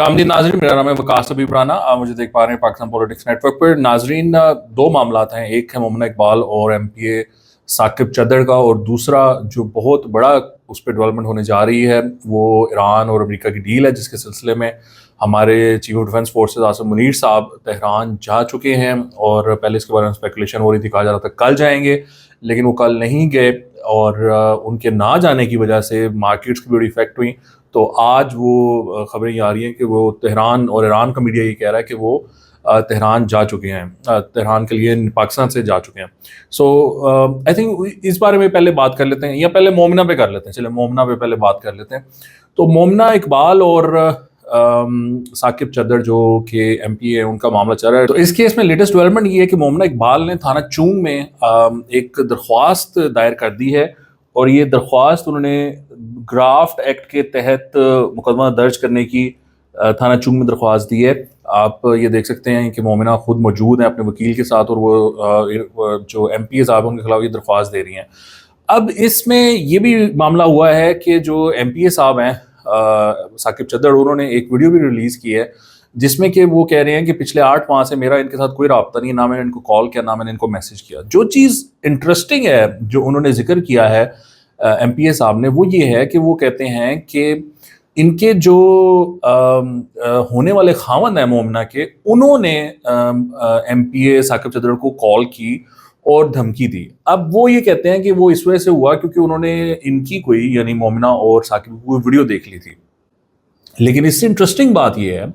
खुशामदीद नाज़रीन, मेरा नाम है वकास अबीब राना। आप मुझे देख पा रहे हैं पाकिस्तान पॉलिटिक्स नेटवर्क पर। नाज़रीन, दो मामलात हैं, एक है मोमिना इकबाल और MPA साकिब चद्दड़ का, और दूसरा जो बहुत बड़ा उस पर डेवलपमेंट होने जा रही है वो ईरान और अमेरिका की डील है, जिसके सिलसिले में हमारे chief of defence forces Asim Munir साहब तेहरान जा चुके हैं। और पहले इसके बारे में स्पेकुलेशन हो रही थी, कहा जा रहा था कल जाएंगे, लेकिन वो कल नहीं गए और उनके ना जाने की वजह से मार्केट्स की बड़ी इफेक्ट हुई। तो आज वो खबरें आ रही हैं कि वो तेहरान, और ईरान का मीडिया ये कह रहा है कि वो तेहरान जा चुके हैं, तेहरान के लिए पाकिस्तान से जा चुके हैं। सो आई थिंक इस बारे में पहले बात कर लेते हैं, या पहले मोमिना पे कर लेते हैं। चलिए मोमिना पे पहले बात कर लेते हैं। तो मोमिना इकबाल और साकिब चद्दड़ जो कि MPA है, उनका मामला चल रहा है। तो इस केस में लेटेस्ट डेवलपमेंट ये है कि मोमिना इकबाल ने थाना चूंग में एक दरख्वास्त दायर कर दी है, और ये दरख्वास्त उन्होंने ग्राफ्ट एक्ट के तहत मुकदमा दर्ज करने की थाना चूंग में दरख्वास्त दी है। आप ये देख सकते हैं कि मोमिना खुद मौजूद हैं अपने वकील के साथ, और वो जो MPA साहब उनके खिलाफ ये दरख्वास्त दे रही हैं। अब इसमें ये भी मामला हुआ है कि जो MPA साहब हैं साकिब चद्दड़, उन्होंने एक वीडियो भी रिलीज़ की है जिसमें कि वो कह रहे हैं कि पिछले 8 माह से मेरा इनके साथ कोई रब्ता नहीं है, ना मैंने इनको कॉल किया, ना मैंने इनको मैसेज किया। जो चीज़ इंटरेस्टिंग है जो उन्होंने जिक्र किया है MPA साहब ने, वो ये है कि वो कहते हैं कि इनके जो होने वाले खावंद हैं मोमिना के, उन्होंने MPA साकिब चद्दड़ को कॉल की और धमकी दी। अब वो ये कहते हैं कि वो इस वजह से हुआ क्योंकि उन्होंने इनकी कोई, यानी मोमिना और साकिब की कोई वीडियो देख ली थी। लेकिन इससे इंटरेस्टिंग बात ये है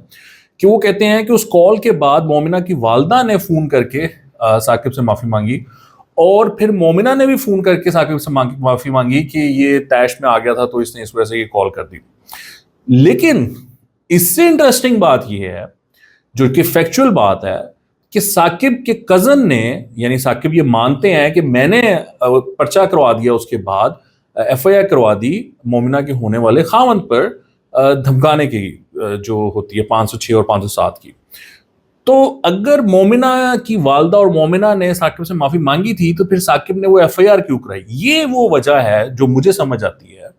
कि वो कहते हैं कि उस कॉल के बाद मोमिना की वालदा ने फ़ोन करके साकिब से माफ़ी मांगी, और फिर मोमिना ने भी फ़ोन करके साकिब से माफ़ी मांगी कि ये तैश में आ गया था तो इसने इस वजह से ये कॉल कर दी। लेकिन इससे इंटरेस्टिंग बात ये है, जो कि फैक्चुअल बात है, कि साकिब के कज़न ने, यानी साकिब ये मानते हैं कि मैंने पर्चा करवा दिया, उसके बाद FIR करवा दी मोमिना के होने वाले खावंद पर धमकाने की जो होती है 506 और 507 की। तो अगर मोमिना की वालदा और मोमिना ने साकिब से माफ़ी मांगी थी तो फिर साकिब ने वो FIR क्यों कराई? ये वो वजह है जो मुझे समझ आती है।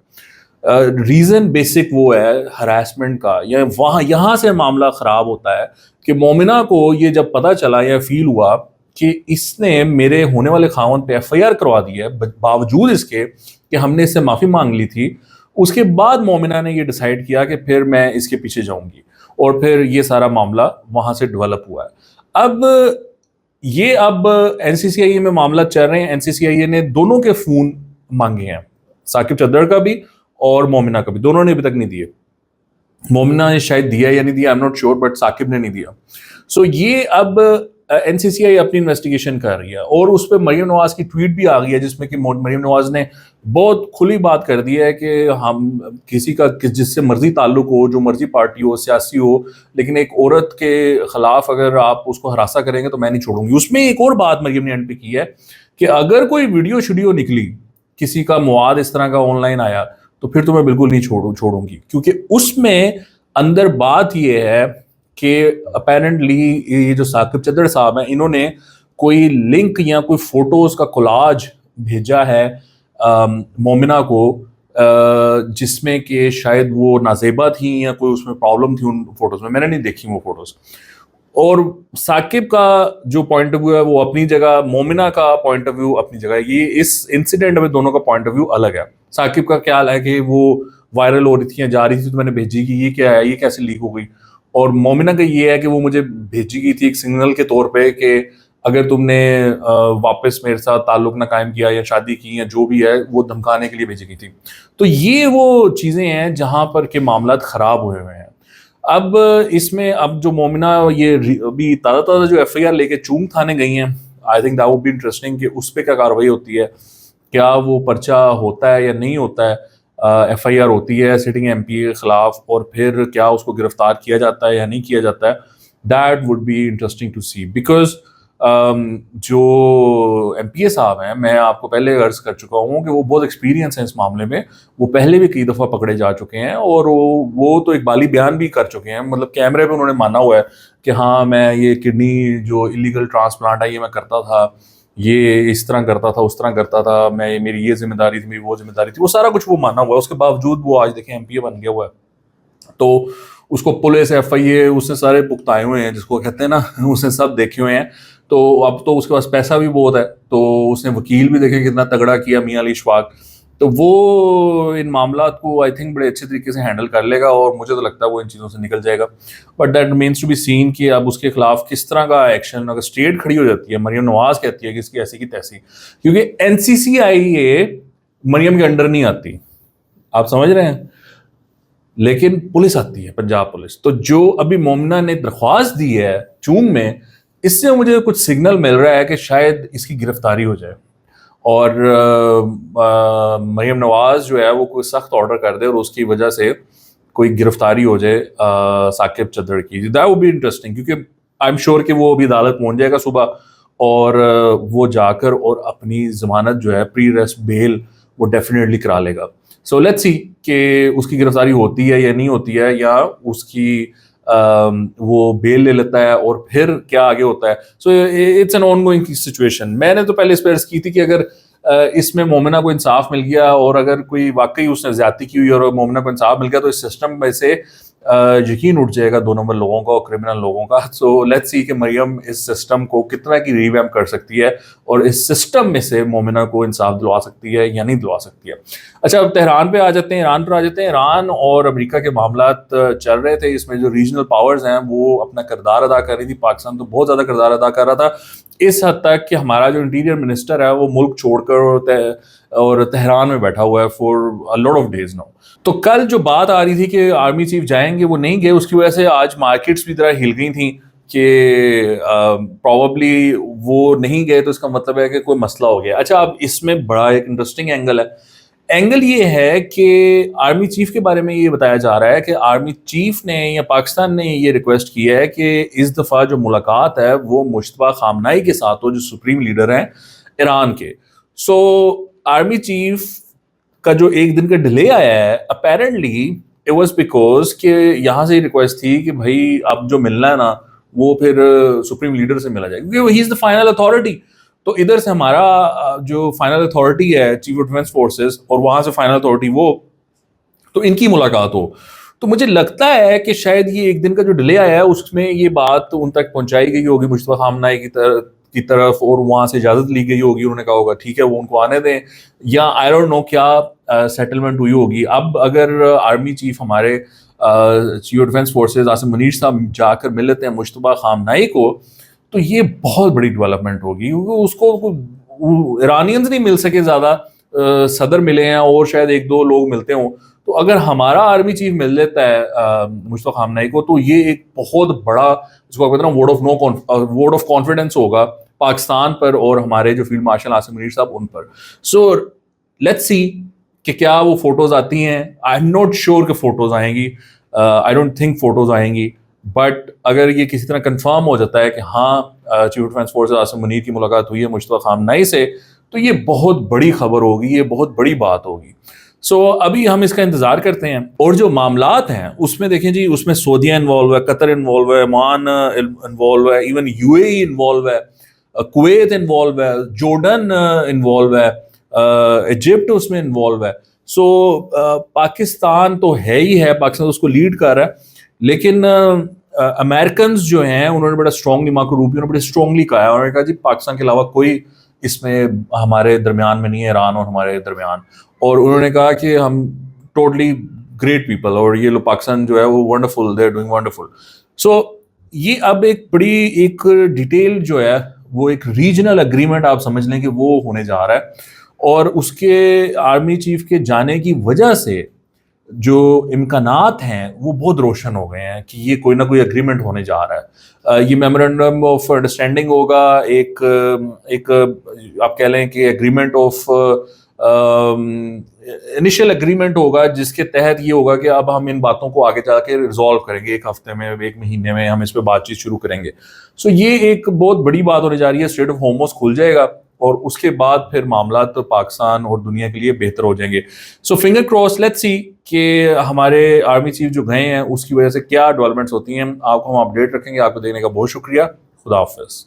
रीज़न बेसिक वो है हरासमेंट का, या वहाँ यहाँ से मामला ख़राब होता है कि मोमिना को ये जब पता चला या फील हुआ कि इसने मेरे होने वाले खावंद पे FIR करवा दी है, बावजूद इसके कि हमने इससे माफ़ी मांग ली थी, उसके बाद मोमिना ने ये डिसाइड किया कि फिर मैं इसके पीछे जाऊंगी, और फिर ये सारा मामला वहाँ से डेवलप हुआ है। अब NCCIA में मामला चल रहे हैं। NCCIA ने दोनों के फ़ोन मांगे हैं, साकिब चद्दड़ का भी और मोमिना का भी, दोनों ने अभी तक नहीं दिए। मोमिना ने शायद दिया या नहीं दिया, I am not sure, but Saqib ने नहीं दिया। सो ये अब NCCIA अपनी इन्वेस्टिगेशन कर रही है, और उस पर मरीम नवाज की ट्वीट भी आ गई है जिसमें कि मरीम नवाज ने बहुत खुली बात कर दी है कि हम किसी का जिससे मर्जी ताल्लुक हो, जो मर्जी पार्टी हो, सियासी हो, लेकिन एक औरत के खिलाफ अगर आप उसको हरासा करेंगे तो मैं नहीं छोड़ूंगी। उसमें एक और बात मरीम ने एंड पे की है कि अगर कोई वीडियो शीडियो निकली, किसी का मवाद इस तरह का ऑनलाइन आया, तो फिर तो मैं बिल्कुल नहीं छोड़ूंगी, क्योंकि उसमें अंदर बात ये है कि अपेरेंटली ये जो साकिब चद्दड़ साहब हैं, इन्होंने कोई लिंक या कोई फोटोज का कोलाज भेजा है मोमिना को, जिसमें कि शायद वो नाजेबा थी या कोई उसमें प्रॉब्लम थी उन फोटोज में। मैंने नहीं देखी वो फोटोज। और साकिब का जो पॉइंट ऑफ व्यू है वो अपनी जगह, मोमिना का पॉइंट ऑफ व्यू अपनी जगह। ये इस इंसिडेंट में दोनों का पॉइंट ऑफ व्यू अलग है। साकिब का ख्याल है कि वो वायरल हो रही थी या जा रही थी तो मैंने भेजी कि ये क्या है, ये कैसे लीक हो गई। और मोमिना का ये है कि वो मुझे भेजी गई थी एक सिग्नल के तौर पे कि अगर तुमने वापस मेरे साथ ताल्लुक ना कायम किया या शादी की या जो भी है, वो धमकाने के लिए भेजी गई थी। तो ये वो चीज़ें हैं जहाँ पर के मामला ख़राब हुए हैं। अब इसमें अब जो मोमिना ये अभी ताज़ा जो FIR लेके चूंग थाने गई हैं, I think that would be interesting कि उस पर क्या कार्रवाई होती है, क्या वो पर्चा होता है या नहीं होता है, FIR होती है सिटिंग MPA के खिलाफ, और फिर क्या उसको गिरफ्तार किया जाता है या नहीं किया जाता है। That would be interesting to see, because जो MPA साहब हैं, मैं आपको पहले अर्ज कर चुका हूँ कि वो बहुत एक्सपीरियंस है इस मामले में। वो पहले भी कई दफ़ा पकड़े जा चुके हैं, और वो तो इकबाली बयान भी कर चुके हैं, मतलब कैमरे पे उन्होंने माना हुआ है कि हाँ मैं ये किडनी जो इलीगल ट्रांसप्लांट है ये मैं करता था, ये इस तरह करता था, उस तरह करता था, मैं मेरी ये जिम्मेदारी थी, मेरी वो जिम्मेदारी थी, वो सारा कुछ वो माना हुआ है। उसके बावजूद वो आज देखें MPA बन गया हुआ है। तो उसको पुलिस FIA उसने सारे भुगताए हुए हैं, जिसको कहते हैं ना, उसने सब देखे हुए हैं। तो अब तो उसके पास पैसा भी बहुत है, तो उसने वकील भी देखे कितना तगड़ा किया, मियां अली इशफाक। तो वो इन मामलात को आई थिंक बड़े अच्छे तरीके से हैंडल कर लेगा, और मुझे तो लगता है वो इन चीज़ों से निकल जाएगा। But that means to be seen कि अब उसके खिलाफ किस तरह का एक्शन, अगर स्टेट खड़ी हो जाती है, मरियम नवाज कहती है कि इसकी ऐसी की तैसी, क्योंकि NCCIA मरियम के अंडर नहीं आती, आप समझ रहे हैं, लेकिन पुलिस आती है, पंजाब पुलिस। तो जो अभी मोमिना ने दरख्वास्त दी है जून में, इससे मुझे कुछ सिग्नल मिल रहा है कि शायद इसकी गिरफ्तारी हो जाए, और मरियम नवाज जो है वो कोई सख्त ऑर्डर कर दे और उसकी वजह से कोई गिरफ्तारी हो जाए साकिब चद्दड़ की। दैट वुड बी इंटरेस्टिंग, क्योंकि आई एम श्योर कि वो अभी अदालत पहुंच जाएगा सुबह, और वो जाकर और अपनी जमानत जो है, प्री अरेस्ट बेल, वो डेफिनेटली करा लेगा। सो लेट्स सी कि उसकी गिरफ्तारी होती है या नहीं होती है, या उसकी वो बेल ले लेता है और फिर क्या आगे होता है। So it's an on going situation. मैंने तो पहले इस पर अर्ज की थी कि अगर इसमें मोमिना को इंसाफ मिल गया, और अगर कोई वाकई उसने ज्यादती की हुई और मोमिना को इंसाफ मिल गया, तो इस सिस्टम में से यकीन उठ जाएगा 2 नंबर लोगों का और क्रिमिनल लोगों का। सो लेट्स सी कि मरियम इस सिस्टम को कितना की रिवैम्प कर सकती है, और इस सिस्टम में से मोमिना को इंसाफ दिलवा सकती है या नहीं दिलवा सकती है। अच्छा, अब तेहरान पे आ जाते हैं, ईरान पर आ जाते हैं। ईरान और अमेरिका के मामलात चल रहे थे, इसमें जो रीजनल पावर्स हैं वो अपना किरदार अदा कर रही थी। पाकिस्तान तो बहुत ज़्यादा किरदार अदा कर रहा था, इस हद तक कि हमारा जो इंटीरियर मिनिस्टर है वो मुल्क छोड़कर और तेहरान में बैठा हुआ है for a lot of days now. तो कल जो बात आ रही थी कि आर्मी चीफ जाएंगे, वो नहीं गए, उसकी वजह से आज मार्केट्स भी तरह हिल गई थी कि प्रॉबली वो नहीं गए, तो इसका मतलब है कि कोई मसला हो गया। अच्छा, अब इसमें बड़ा एक इंटरेस्टिंग एंगल है। एंगल ये है कि आर्मी चीफ के बारे में ये बताया जा रहा है कि आर्मी चीफ ने या पाकिस्तान ने ये रिक्वेस्ट की है कि इस दफ़ा जो मुलाकात है वो मुश्तबा खामनाई के साथ हो, जो सुप्रीम लीडर हैं ईरान के। सो आर्मी चीफ का जो एक दिन का डिले आया है, अपेरेंटली इट वाज बिकॉज कि यहाँ से रिक्वेस्ट थी कि भाई अब जो मिलना है ना, वो फिर सुप्रीम लीडर से मिला जाए, क्योंकि he is the final authority. तो इधर से हमारा जो फाइनल अथॉरिटी है चीफ ऑफ डिफेंस फोर्सेस, और वहां से फाइनल अथॉरिटी वो, तो इनकी मुलाकात हो। तो मुझे लगता है कि शायद ये एक दिन का जो डिले आया है उसमें ये बात उन तक पहुंचाई गई होगी मुश्तबा खामनाई की तरफ, और वहां से इजाजत ली गई होगी, उन्होंने कहा होगा ठीक है वो उनको आने दें, या आई डोंट नो क्या सेटलमेंट हुई होगी। अब अगर आर्मी चीफ हमारे chief of defence forces Asim Munir साहब जाकर मिल लेते हैं मुश्तबा खामनाई को, तो ये बहुत बड़ी डेवलपमेंट होगी, क्योंकि उसको ईरानियंस नहीं मिल सके ज़्यादा, सदर मिले हैं और शायद 1-2 लोग मिलते हों। तो अगर हमारा आर्मी चीफ मिल लेता है मुश्तबा खामनाई को, तो ये एक बहुत बड़ा, जिसको कहते हैं ना, वोट ऑफ कॉन्फिडेंस होगा पाकिस्तान पर और हमारे जो फील्ड मार्शल आसिम मुनीर साहब उन पर। सो लेट्स सी कि क्या वो फोटोज आती हैं। आई एम नॉट श्योर कि फोटोज आएंगी, आई डोंट थिंक फोटोज आएंगी, बट अगर ये किसी तरह कंफर्म हो जाता है कि हाँ chief of defence forces Asim Munir की मुलाकात हुई है मुश्तबा खामनाई से, तो ये बहुत बड़ी खबर होगी, ये बहुत बड़ी बात होगी। सो अभी हम इसका इंतजार करते हैं। और जो मामलात हैं उसमें देखें जी, उसमें सऊदीया इन्वॉल्व है, कतर इन्वॉल्व है, ओमान इन्वॉल्व है, इवन UAE इन्वॉल्व है, कुवैत इन्वॉल्व है, जॉर्डन इन्वॉल्व है, इजिप्ट उसमें इन्वॉल्व है। सो पाकिस्तान तो है ही है, पाकिस्तान उसको लीड कर रहा है, लेकिन अमेरिकन जो हैं उन्होंने बड़ा स्ट्रांगली, मार्को रूबियो ने बड़े स्ट्रांगली कहा है, उन्होंने कहा जी पाकिस्तान के अलावा कोई इसमें हमारे दरमियान में नहीं है, ईरान और हमारे दरमियान। और उन्होंने कहा कि हम टोटली ग्रेट पीपल, और ये लोग पाकिस्तान जो है वो wonderful, they are doing wonderful. So ये अब एक बड़ी एक डिटेल जो है वो एक रीजनल एग्रीमेंट आप समझ लें कि वो होने जा रहा है, और उसके आर्मी चीफ के जाने की वजह से जो इम्कानात हैं वो बहुत रोशन हो गए हैं कि ये कोई ना कोई एग्रीमेंट होने जा रहा है। ये मेमोरेंडम ऑफ अंडरस्टैंडिंग होगा, एक आप कह लें कि एग्रीमेंट ऑफ इनिशियल एग्रीमेंट होगा, जिसके तहत ये होगा कि अब हम इन बातों को आगे जाके रिजॉल्व करेंगे, 1 हफ्ते में, 1 महीने में हम इस पर बातचीत शुरू करेंगे। सो ये एक बहुत बड़ी बात होने जा रही है, स्ट्रेट ऑफ होर्मुज़ खुल जाएगा, और उसके बाद फिर मामला तो पाकिस्तान और दुनिया के लिए बेहतर हो जाएंगे। सो फिंगर क्रॉस, लेट्स सी कि हमारे आर्मी चीफ जो गए हैं उसकी वजह से क्या डेवलपमेंट्स होती हैं। आपको हम अपडेट रखेंगे। आपको देने का बहुत शुक्रिया। खुदा हाफिज़।